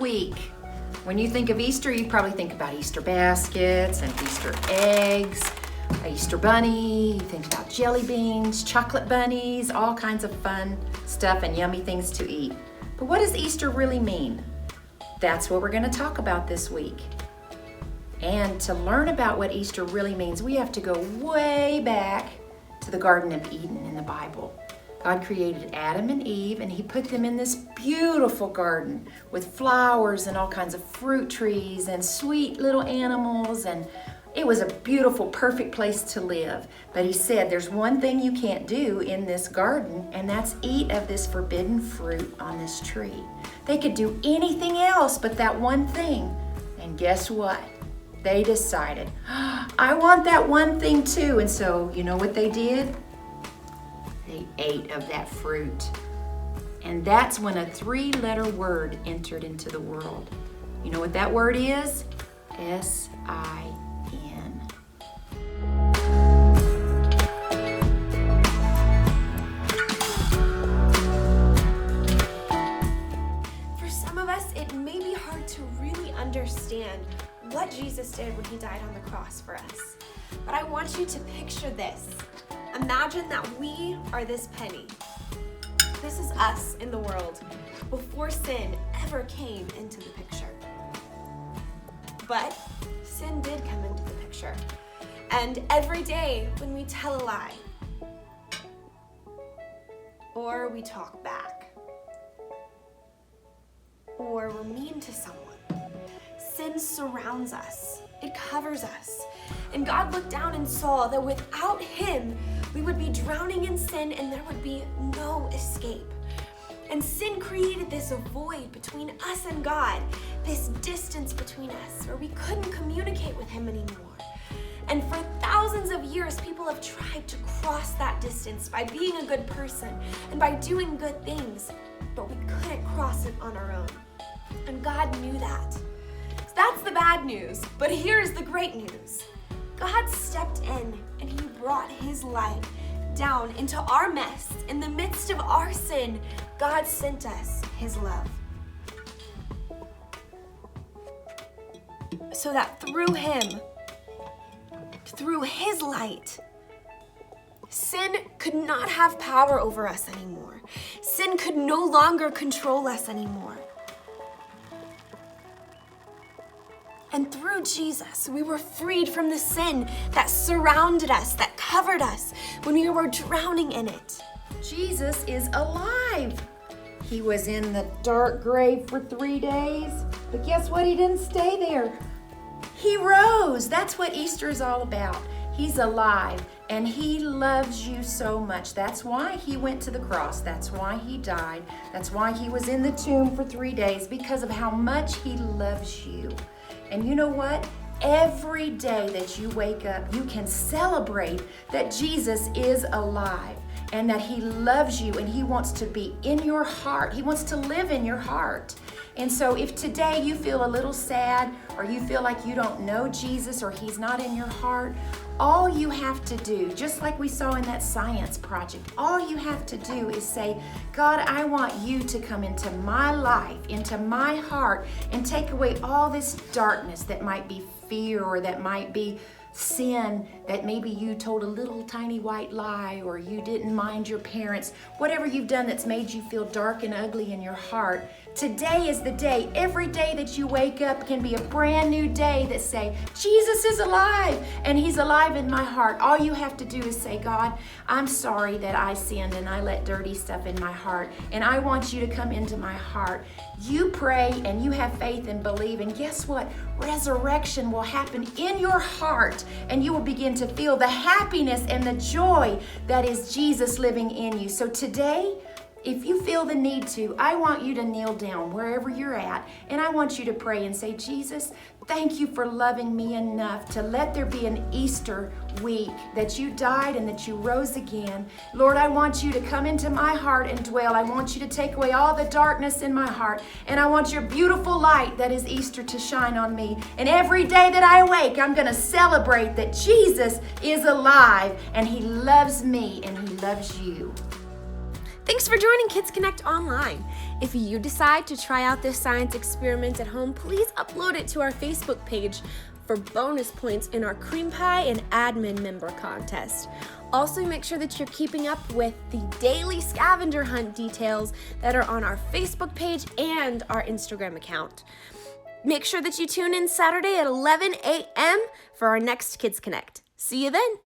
week. When you think of Easter, you probably think about Easter baskets and Easter eggs, an Easter bunny, you think about jelly beans, chocolate bunnies, all kinds of fun stuff and yummy things to eat. But what does Easter really mean? That's what we're going to talk about this week. And to learn about what Easter really means, we have to go way back to the Garden of Eden in the Bible. God created Adam and Eve, and he put them in this beautiful garden with flowers and all kinds of fruit trees and sweet little animals, and it was a beautiful, perfect place to live. But he said, there's one thing you can't do in this garden, and that's eat of this forbidden fruit on this tree. They could do anything else but that one thing. And guess what? They decided, I want that one thing too. And so, you know what they did? They ate of that fruit. And that's when a 3-letter word entered into the world. You know what that word is? S-I-N. For some of us, it may be hard to really understand what Jesus did when he died on the cross for us. But I want you to picture this. Imagine that we are this penny. This is us in the world before sin ever came into the picture. But sin did come into the picture. And every day when we tell a lie, or we talk back, or we're mean to someone, sin surrounds us. It covers us. And God looked down and saw that without him, we would be drowning in sin and there would be no escape. And sin created this void between us and God, this distance between us where we couldn't communicate with him anymore. And for thousands of years, people have tried to cross that distance by being a good person and by doing good things, but we couldn't cross it on our own. And God knew that. So that's the bad news, but here's the great news. God stepped in and he brought his light down into our mess. In the midst of our sin, God sent us his love. So that through him, through his light, sin could not have power over us anymore. Sin could no longer control us anymore. And through Jesus, we were freed from the sin that surrounded us, that covered us when we were drowning in it. Jesus is alive. He was in the dark grave for 3 days, but guess what? He didn't stay there. He rose. That's what Easter is all about. He's alive, and he loves you so much. That's why he went to the cross. That's why he died. That's why he was in the tomb for 3 days, because of how much he loves you. And you know what? Every day that you wake up, you can celebrate that Jesus is alive and that he loves you and he wants to be in your heart. He wants to live in your heart. And so if today you feel a little sad or you feel like you don't know Jesus or he's not in your heart, all you have to do, just like we saw in that science project, all you have to do is say, God, I want you to come into my life, into my heart, and take away all this darkness that might be fear or that might be sin, that maybe you told a little tiny white lie or you didn't mind your parents, whatever you've done that's made you feel dark and ugly in your heart. Today is the day. Every day that you wake up can be a brand new day that say, Jesus is alive and he's alive in my heart. All you have to do is say, God, I'm sorry that I sinned and I let dirty stuff in my heart and I want you to come into my heart. You pray and you have faith and believe, and guess what? Resurrection will happen in your heart and you will begin to feel the happiness and the joy that is Jesus living in you. So today, if you feel the need to, I want you to kneel down wherever you're at, and I want you to pray and say, Jesus, thank you for loving me enough to let there be an Easter week, that you died and that you rose again. Lord, I want you to come into my heart and dwell. I want you to take away all the darkness in my heart, and I want your beautiful light that is Easter to shine on me. And every day that I awake, I'm going to celebrate that Jesus is alive and he loves me and he loves you. Thanks for joining Kids Connect Online. If you decide to try out this science experiment at home, please upload it to our Facebook page for bonus points in our cream pie and admin member contest. Also, make sure that you're keeping up with the daily scavenger hunt details that are on our Facebook page and our Instagram account. Make sure that you tune in Saturday at 11 a.m. for our next Kids Connect. See you then.